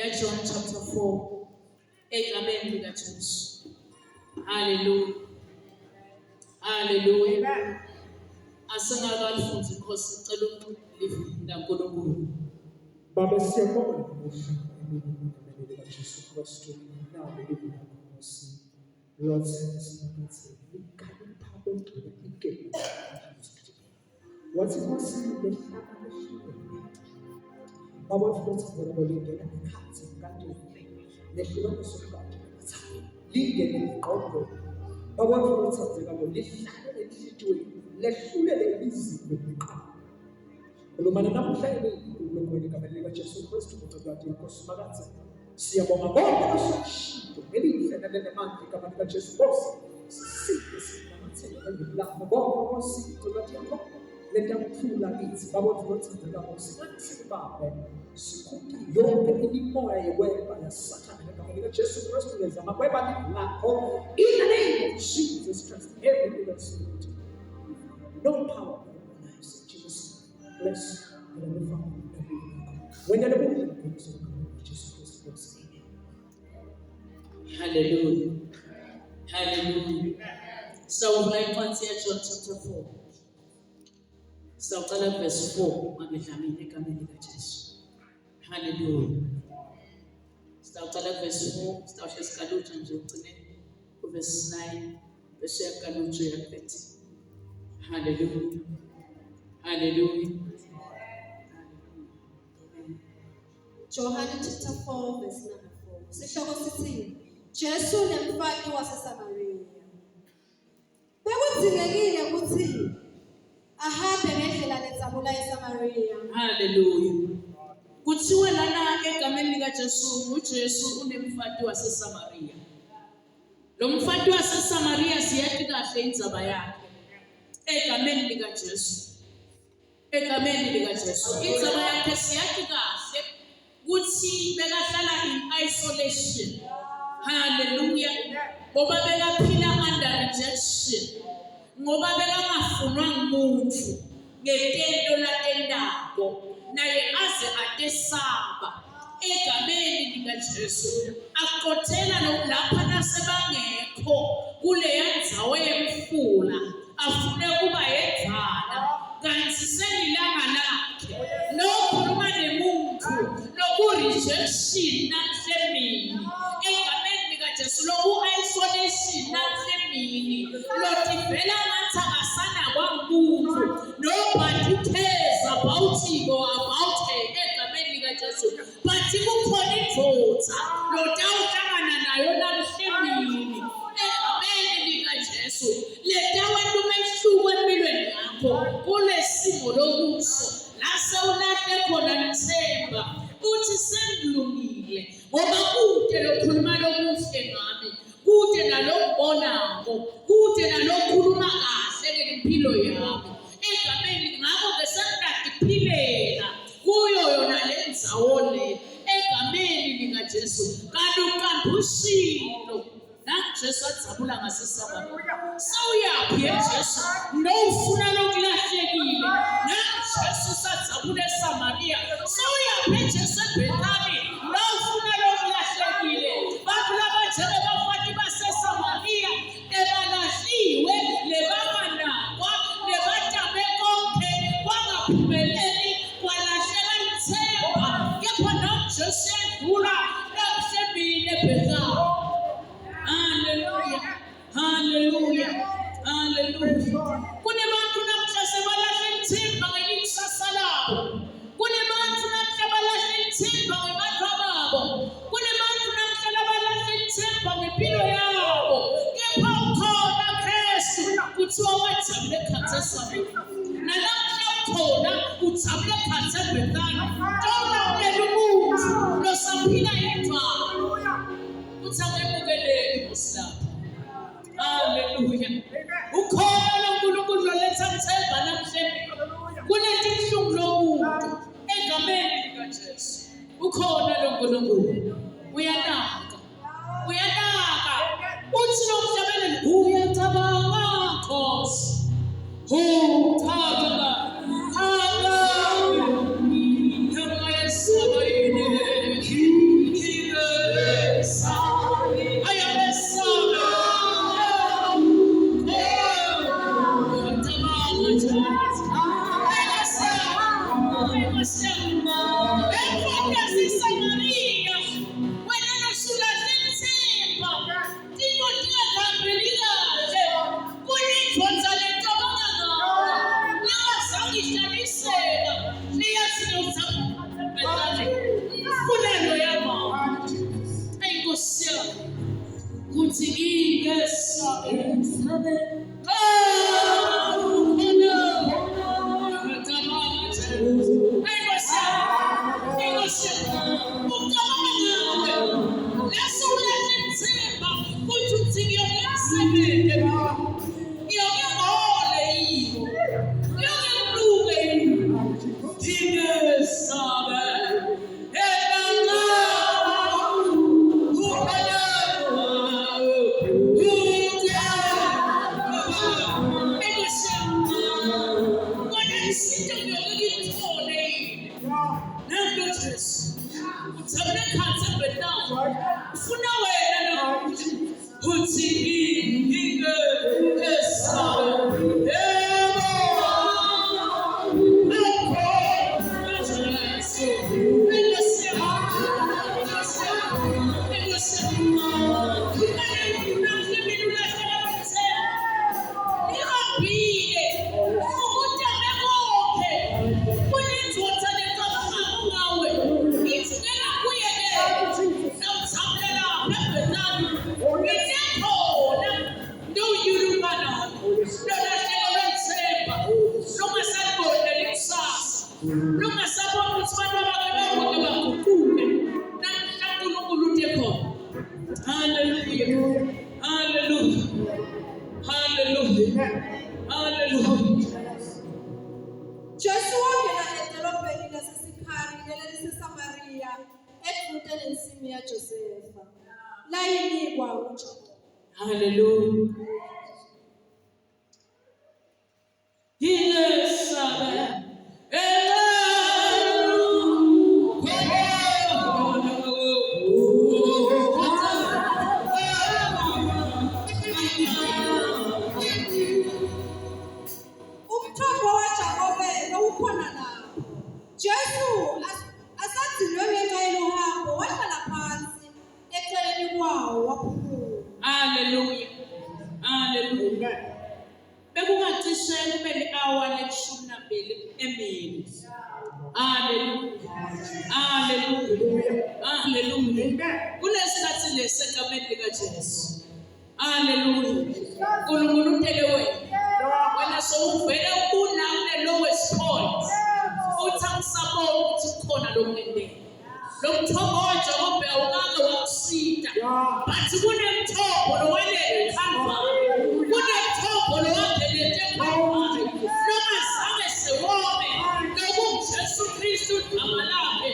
John chapter 4, egameni likaJesu. Hallelujah. Hallelujah. Asingakalifunzi inkosi sicela ukulifunda uNkulunkulu. Baba siyabonga egameni likaJesu Kristu nawe inkosi. Lord sisithi ikhalipha bonke igebe. Wathi inkosi lehlaba lehlile. Baba futhi ngolingena ekhathi kanti lehlukana sokuqala. Lingene iqondo. Baba futhi ngizeka lihlale enhlitweni. Lehlulele izipho eziqala. Kulumana namhlanje uNkulunkulu egameni likaJesu Kristu ngokuthi inkosi makathi siyabonga bonke abashilo elindlela lenemandla egameni likaJesu Kristu. Sisize sinamathele elilapha bonke osiko lwakho lentakuthula kithi baba futhi ngizeka sibabe sikhuphe yonke imimoya yekweba yasathana egameni likaJesu Kristu leza makweba lakho in the name of Jesus Christ every little spirit no power in Jesus bless the Father when the Lord comes to Jesus Christ. Hallelujah. Hallelujah. So like once here John chapter 4. So verse 4 ngabedlamini egameni likaJesu. Hallelujah. Sitawuqala verse 4, sitawusho isikalutsha nje ugcine verse 9 bese yakalutsha yakwethi. Hallelujah. Hallelujah. John chapter 4 verse number 4. Sihloko sithi Jesu nemfati waseSamaria. Bekudzingekile ukuthi ahambe ngendlela lezabula eSamaria. Hallelujah. Kuthiwe lana egameni likaJesu uJesu unemfati waseSamaria. Lo mfati waseSamaria siyathi kahle indzaba yakhe. Egameni likaJesu. Egameni likaJesu. Indzaba yakhe siyathi kahle ukuthi bekahlala in isolation. Hallelujah. Ngoba bekaphila under rejection. Ngoba bekangafunwa ngumuntu ngetento latendako naye aze atesaba egameni likaJesu aqothela lapha nasebangekho kuleya ndzawo yemfula afune kuba yedvana kanti selilanga lakhe lokhuluma nemuntu loku-rejection namhlemini egameni likaJesu loku-isolation namhlemini lotivela ngathi akasana kwamuntu nobody cares about him or about her egameni likaJesu but kukhona indvodza lotawuhlangana nayo namhlemini egameni likaJesu letawenta umehluko empilweni yakho kulesimo lokuso lasewulahle khona nithemba uthi sengilungile ngoba kude lokhuluma lokuhle ngami kude nalombonako kude nalokhuluma kahle ngempilo yami egameni ngakho ke sengiyadiphilela kuyo yona le ndzawo le egameni likaJesu kanti uqambushilo naJesu adzabula ngaseSamaria sawuyaphi eJesu nofuna lokulahlekile naJesu sadzabula eSamaria sawuyaphi eJesu eBethani nofuna lokulahlekile bantu labajele bafati baseSamaria ebalahliwe lebanganakwa lebatame konke kwangaphumeleli kwalahleka ithemba kepha naJesu yadlula emhlabeni eBethani. Hallelujah. Hallelujah. Hallelujah. Kune bantu namhla sebalahle ithemba ngelikusasa labo. Kune bantu namhla balahle ithemba ngebantu babo. Kune bantu namhla balahle ithemba ngempilo yabo. Kepha ukhona Kristu kuthiwa wajabule khathe eSamaria. Nalamhla ukhona ujabule khathe eBethani. Tawulamela umuntu losaphila yedwa. Uthangemukeleni Musa. Hallelujah. Ukhona loNkulunkulu loletha mthemba namhlanje. Kunetinhlungu lomuntu egameni likaJesu. Ukhona loNkulunkulu. Uyanaka. Uyanaka. Uthi nomhlabeleli uyatabanga Nkosi. Uthaba. Hallelujah. Yesaba yini. uthi ngesabe Jesu wangena edolobheni laseSikhari leliseSamariya eduze nensimu yaJosefa layinikwa uJohane. Hallelujah. Yesabe Umthombo waJakobe bewukhona lapho. Jesu asagcinwe ngenxa yohambo wahlala phansi eceleni kwawo waphumula. Hallelujah. Hallelujah. Bekungacishe kube li-hour leshumi nambili emini. Hallelujah. Hallelujah. Hallelujah. Kunesikhathi lesi egameni likaJesu. Hallelujah. uNkulunkulu utele wena sowuvele unakule lowest point. Uthi angisaboni ukuthi kukhona lokulindele. Lo mthombo waJakobe awungake wakusida. Bathi kunemthombo lowalele eKhalvari. Kunemthombo lowabelete eKhalvari. Noma zange siwome nokuJesu Kristu igama lakhe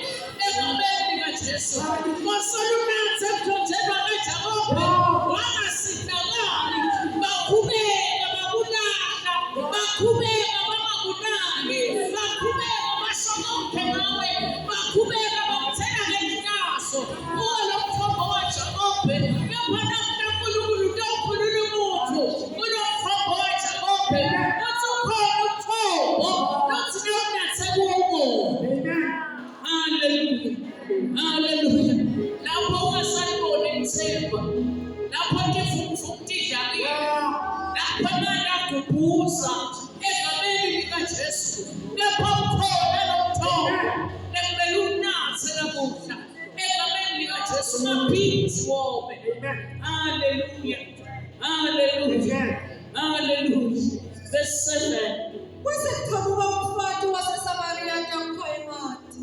egameni likaJesu. Wasolunatha emthonjeni kaJakobe wangasidakali. Bakhubeka bakulahla. Bakhubeka bangakunaki. Bakhubeka bashonophe ngawe. Bakhubeka bakuthela ngenhlazo. Lo mthombo waJakobe yaphana uNkulunkulu ntokhulula umuntu. Kulo mthombo waJakobe uthi ukhona umthombo nothi nawunathe kuwo. Hallelujah. Hallelujah. Lapho ungasaliboni ithemba. Lapho tifumfumtidlakile. Lapho nalagubhuza egameni likaJesu. Lapho ukhona lo mthombo. Ekumele unathe namuhla. Egameni likaJesu maphindi wome. Hallelujah. Hallelujah. Hallelujah. Verse 7. Kwasekuqhamuka umfati waseSamariya ntamkha eMathi.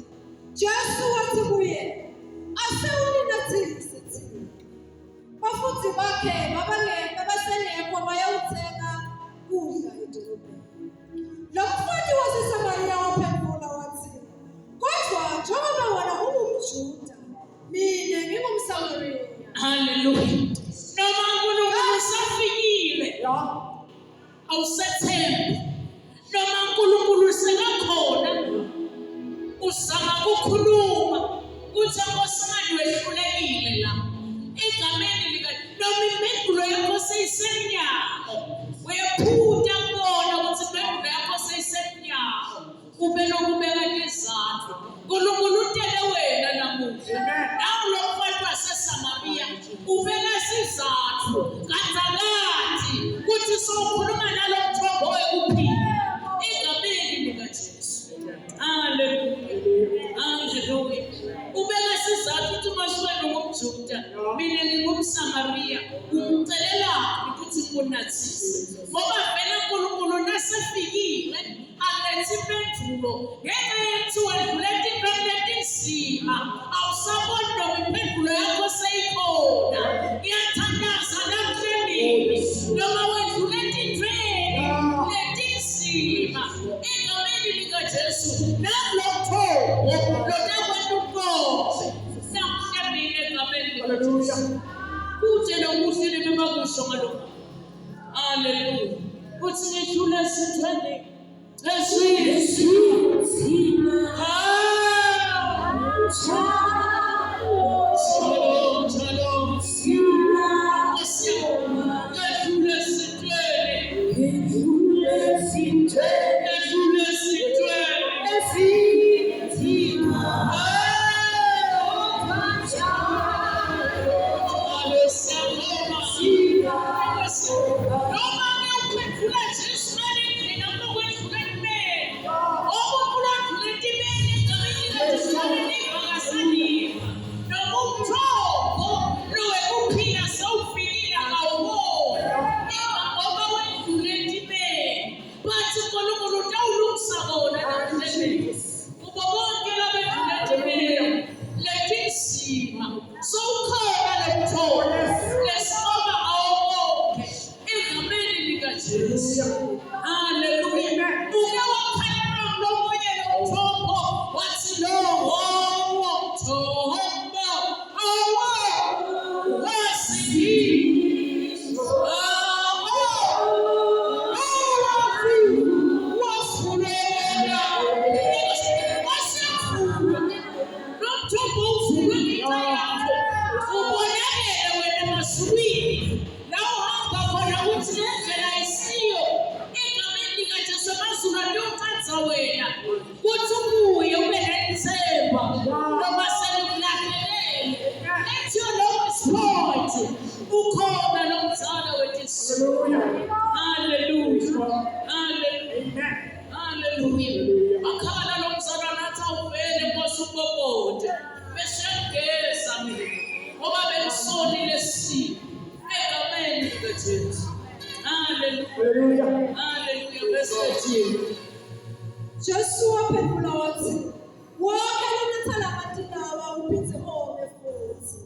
Jesu wathi kuye, "Asewulinathile thina." Bafuthi bakhe babasengekho bayawuthenga kudla edolobheni. Lo mfati waseSamariya waphendula wathi, "Kodwa njengoba wena ungumJuda, mina ngingumSamariya." Hallelujah. Noma uNkulunkulu usafikile. Awusethembi. Noma uNkulunkulu sekakhona. Uzama ukukhuluma. Uthi ngosingani wehlulekile la. Egameni lika noma impendulo yakho seyisemnyango. Uyaphutha kubona ukuthi impendulo yakho seyisemnyango. Ube lokubeka izandla. uNkulunkulu utele wena namuhla. Nawu lo mfati waseSamariya ubeka isizathu. Kanzakati kuthi sokhuluma nalo mthombo wekuphila. ungumJuda, mina ngingumSamariya, ungicela ukuthi ngunathise. Ngoba vele uNkulunkulu nasefikile alethe impendulo. Ngeke yethi wedlule impendulo enzima. Awusaboni noma impendulo yakho seyikhona. Ngiyathandaza namhlanje noma wedlule intweni letinzima. Egameni likaJesu nakulokho lonakwendukhoze. Sakuhlambile egameni likaJesu. Kuze nokuhle nemakusho ngalokho. Hallelujah. Kuthi ngidlule esithweni esinzima. Shalom, shalom. Ngidlule Jesu waphendula wathi, wonke lonyathela amadinawa uphindze ome futhi.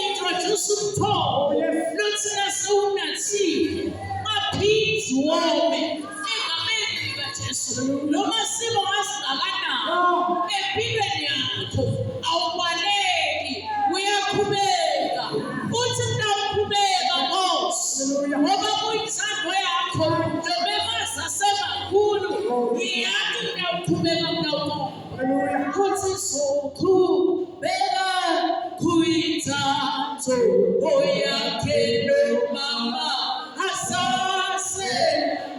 Introduce umthombo lothi nasewunathile aphinde wome egameni likaJesu. Noma simo ngasingakanani empilweni yakho awubaleki, uyaqhubeka. Uthi nawuqhubeka Nkosi, ngoba kuyinthando yakho njengoba sasemakhulu ngiyathi nawuqhubeka kuthi soqhubeka kuyinthando oyakhe nomama asase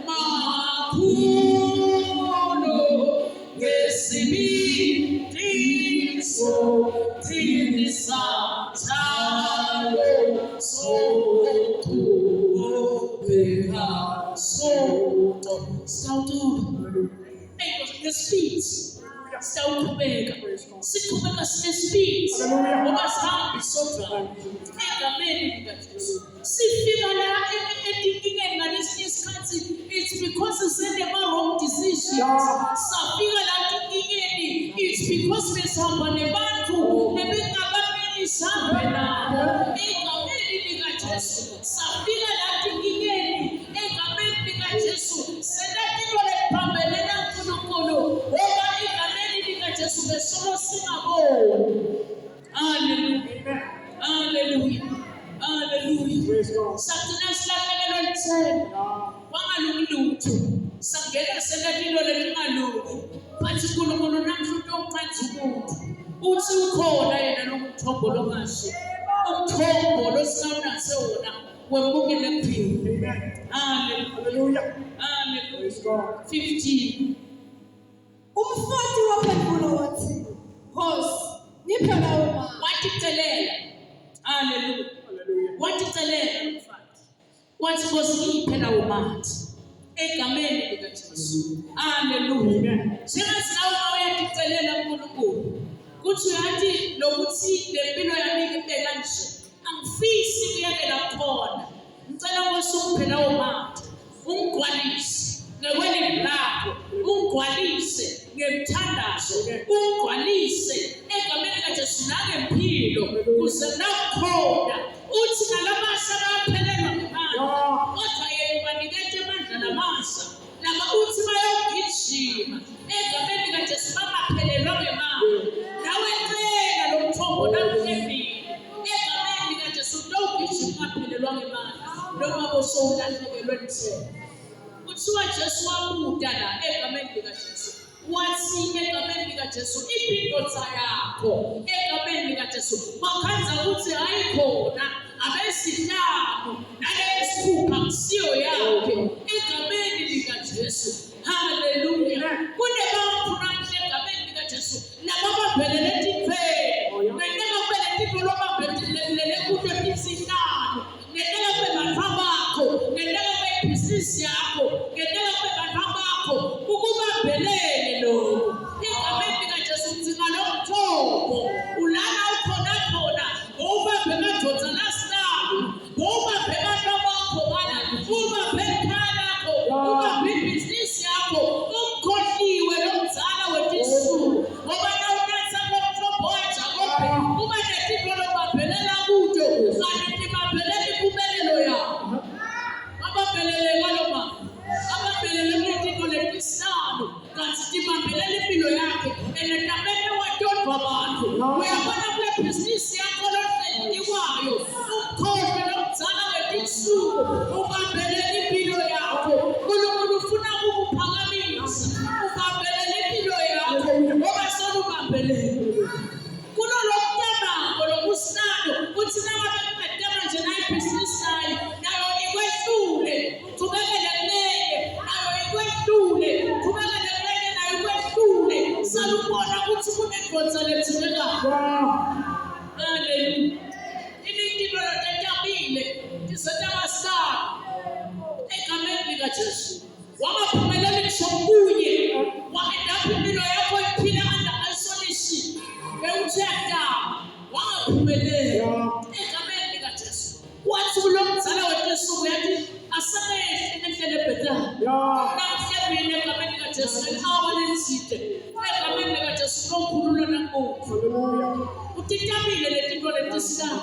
makhulu ngesibindi sothini sathalo soqhubeka ngesibindi sawuqhubeka siqhubeka sinesibindi ngoba sihambi sodwa egameni likaJesu. Sifika la etinkingeni ngalesinye isikhathi it's because sisende ama-wrong decisions. Safika la etinkingeni it's because besihamba nebantu nebengakameli sihambe nabo egameni likaJesu. Safika la etinkingeni egameni likaJesu sendathi into lephambelela uNkulunkulu ngoba egameni likaJesu besolo singaboni. Hallelujah. Hallelujah. Hallelujah. Sathina silahlekelo lithemba wangalungi lutho sangena sendathi into lelingalungi phansi uNkulunkulu namhlanje uqanza umuntu uthi ukhona yena nomthombo longasho umthombo losingawunase wona wemukele kuphila. Hallelujah. Hallelujah. 15 Umfati waphendula wathi, Nkosi, ngiphe lawo mali. Wathi celela. Hallelujah. Wathi celela umfati. wathi ngosiphe lawo manzi egameni likaJesu. Haleluya. Sengathi nawe uyakucelela uNkulunkulu kuthi uyathi lokuthi lempilo yami ibeka nje angifisi kuyekela khona. Ngicela ngosiphe lawo manzi ungigwalise ngekwelimi lakho, ungigwalise ngemthandazo, ungigwalise egameni likaJesu nangempilo kuze nakhona uthi nalabasha bayaphelelwa ngemali kodwa yena ubanikeze amandla namasa laba uthi bayogijima egameni likaJesu bangaphelelwa ngemali. Nawe cela lo mthombo namhlebile egameni likaJesu logijima ungaphelelwa ngemali noma bosowulahlekelwe nithemba. Kuthiwa Jesu wabuda la egameni likaJesu wathi egameni likaJesu impindodza yakho egameni likaJesu wakhanza ukuthi hayikhona abesihlanu nalesithupha kusiyo yakhe egameni likaJesu. Haleluya. Kunebantu namhle egameni likaJesu nababambelele tifelo nendlela kubele tifelo bambelele kuto tisihlanu nendlela kube bantu bakho nendlela kube ibhizinisi yakho ngendlela kube bantu bakho ukubambelele lokho egameni likaJesu. Udzinga lo mthombo ulana ukhona khona ubambe madodza lasihlanu ubambe bantu bakho bana ubambe ekhaya lakho ubambe ibhizinisi yakho umkhohliwe lo mzala wetisuku ngoba nawunatha lo mthombo waJakobe kuba netifo lobambelela kuto kanti tibambelela impumelelo yakho. Ababelele ngaloma ababelele kuletifo letisihlanu kanti tibambelela impilo yakhe enetamene wadodwa abantu. Uyabona kule bhizinisi yakho lohlelekwayo umkhohlwe lomzala wetisuku ubambelela impilo yakho. uNkulunkulu ufuna ukuphakamisa ubambelela impilo yakho ngoba solubambelele kulo lokutema lokusihlanu kuthi nangabe kungatema nje nayo ibhizinisi nayo ikwehlule uqhubekele kulele nayo ikwehlule uqhubekele kulele nayo ikwehlule. Salubona ukuthi kunengodza lethulekayo. Haleluya. Ilintilo lotetambile tisetabasana egameni likaJesu wangaphumeleli ngisho kunye waendapha impilo yakho iphila under isolation bewuthiyadama wangaphumeleli egameni likaJesu. Wathi kulo mzala wetisuku yathi asamehle nendlela ebhedala namhlebile egameni likaJesu nelihawa lenside egameni likaJesu lokhululo namuntu utitabile letinto letisihlanu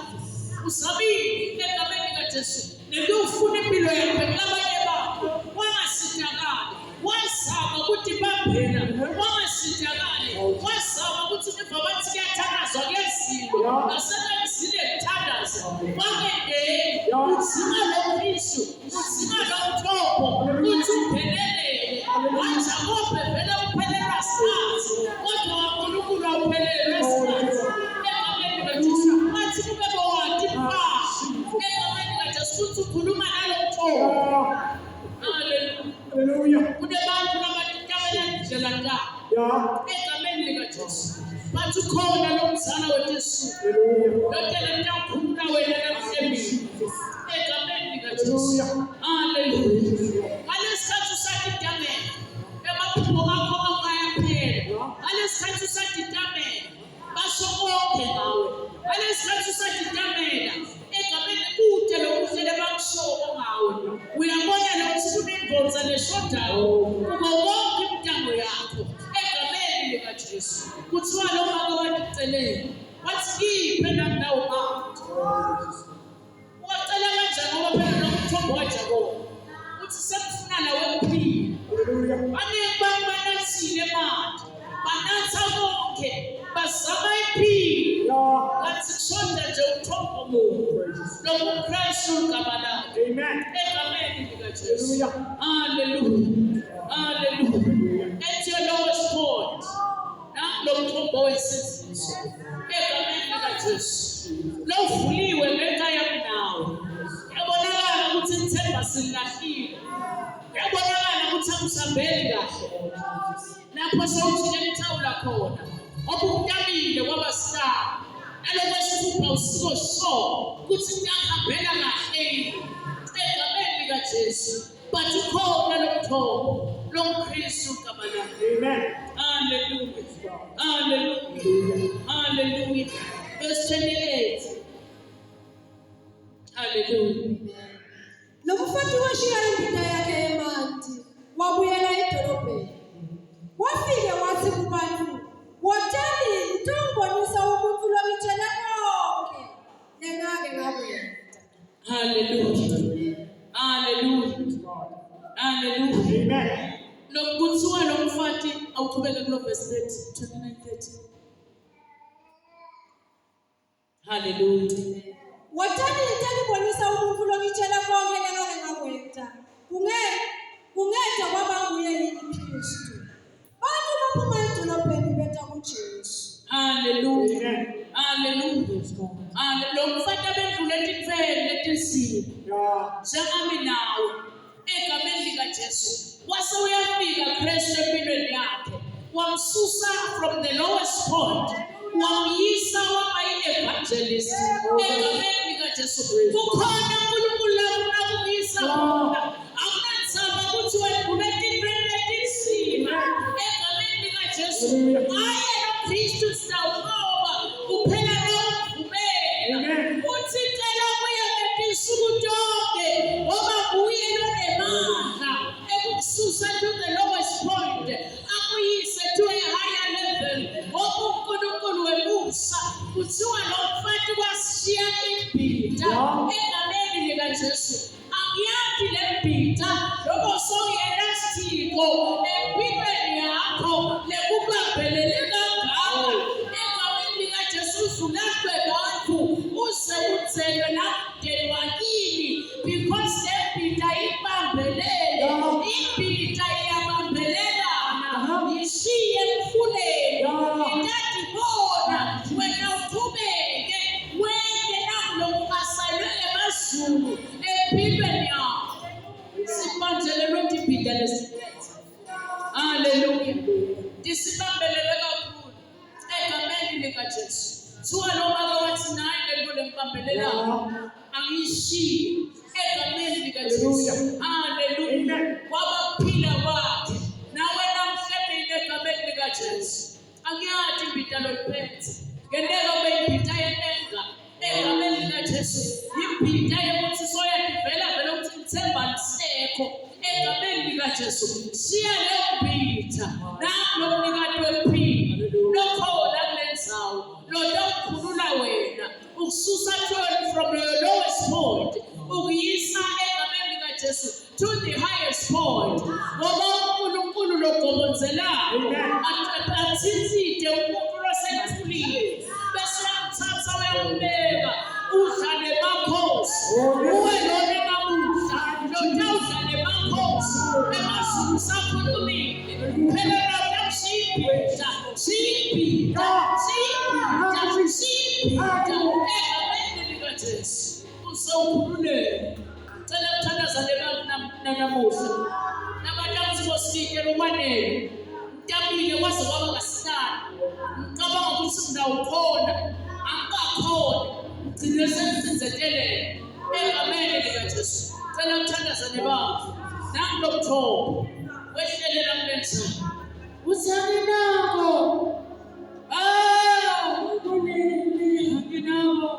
uzamile egameni likaJesu nebufuna impilo yakho kulabanye bantu wangasithakali wazama ukuthi bambela wangasithakali wazama ukuthi niva bathi kuyathandazwa kuyeziwa asekenzile kuthandaza wakendeni udzima lo Kristu udzima lo mthombo uthi uphelelele waJakobe vele uphelelwa sikhathi kodwa waNkulunkulu awuphelelwe sikhathi egameni likaJesu. Wathi kube bowati mfazi egameni likaJesu uthi ukhuluma nalo mthombo. Haleluya. Kunebantu labatitabela ndlela ndaba egameni likaJesu bathi khona lo mzala wetisuku lotele mntakhulula wena namhlebile egameni likaJesu. Haleluya. Ngalesikhathi usatitamela emaphupho akho angayaphela. Ngalesikhathi usatitamela basho konke ngawe. Ngalesikhathi usatitamela egameni kude lokuhlele bakushoko ngawe. Uyabona lokuthi kunengodza leshodayo kuba wonke imitango yakho egameni likaJesu. Kuthiwa lo mama waticelele wathi iphe nami nawo abantu. Wacela kanjani ngoba phela lo mthombo waJakobe uthi sekufuna nawe uphile. Abaningi banathile manje banatha konke bazama impilo kanti kushoda nje umthombo munye lo Kristu igama lakhe. Egameni likaJesu. Haleluya. Haleluya. At your lowest point lo mthombo wesizwe egameni likaJesu lovuliwe ngekhaya nawe. Yabonakala ukuthi ithemba silahlile. Yabonakala ukuthi akusambeli kahle lapho sewuthile emthawula khona obukutabile kwabasihlanu nalokwesithupha usiko so ukuthi niyahambela kahle egameni likaJesu. Bathukona lomthobo lomKristu igama lakhe. Amen. Hallelujah. Hallelujah. Hallelujah. Verse 28. Hallelujah. Lo mfati washiya impilo yakhe emanti wabuyela edolobheni. Wafike wathi kubantu, "Wotshani ngitongibonisa umuntu lo ngitshela konke lengake ngakwenza." Hallelujah. Hallelujah. Hallelujah. Amen. Lokuthiwa lo mfati awuqhubeke kulo verse 29:30. Hallelujah. Wotshani ngitongibonisa umuntu lo ngitshela konke lengake ngakwenza. Kungeke kwaba nguye yini Kristu. Bantu baphuma edolobheni beta kuJesu. Hallelujah. Hallelujah. Lo mfati abedlule etimfeni letinzima. Yeah. Njengami nawe egameni likaJesu wase uyafika Kristu empilweni yakhe wamsusa from the lowest point wamyisa waba yi-evangelist egameni likaJesu. Kukhona uNkulunkulu lapho akuyisa khona. Akunandzaba ukuthi wedlule etimfeni letinzima egameni likaJesu. Aye noKristu sawuqoba kuphela nawuvumela uthi cela kuye ngetinsuku zonke ngoba kuye lonemandla ekukususa to the lowest point akuyise to a higher level. Ngoba uNkulunkulu wemusa kuthiwa lo mfati washiya imbita egameni likaJesu. Angiyazi le mbita lobo sokuyelastiko empilweni yakho lekubambelele kangaka egameni likaJesu uzulahlwe bantu uze uthelwe namdeni wakini because le mbita ibambelele imbita iyabambelelana ishiye emfuleni intadibona wena uthubeke wende nakulo asayelwe emazulu empilweni yakho sibanjelelwe imbita lesiphethe. Hallelujah. Disibambelele kakhulu egameni likaJesu. Kuthiwa lo baba wathi naye lento lembambelelayo angiyishiye egameni likaJesu. Hallelujah. Wabaphila kwakhe nawe namhlanje egameni likaJesu. Angiyathi imbita loliphethe ngendlela obeyimbita yenenga egameni likaJesu. Imbita yokuthi soyadivela vele ukuthi ngithemba lisekho egameni likaJesu. Shiya le mbita nakho mnikati wempilo lokhona kule ndzawo lodawukhulula wena ukususa from your lowest point ukuyisa egameni likaJesu to the highest point. Ngoba uNkulunkulu logobonzelayo athinzide umuntu losethulile bese uyamthatha uyambeka udlale makhosi uwe lona namuhla lodawudlale makhosi emazulu sakhulumile phela uyamshibhida shibhida egameni likaJesu usewukhululeke. Cela kuthandazane namuhla nabantu abazibosike ukwanele ntabile kwaze kwaba ngasihlanu ngicabanga ukuthi ngawukhona angikakhona ngcine sengizenzetelele egameni likaJesu. Cela kuthandazane babo nankulomthobo wehlelela kule ndzawo uzane nako nginako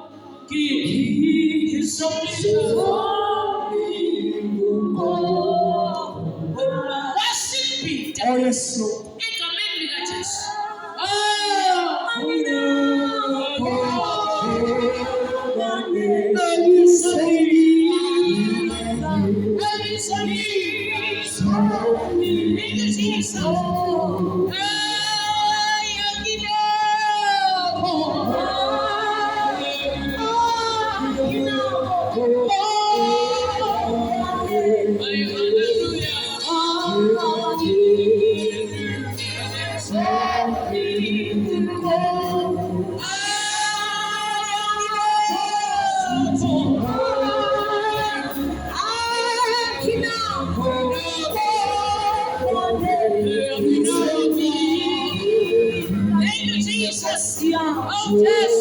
wasibhida Oh, yes, Lord. egameni likaJesu. Thank you, Jesus. Oh, yes.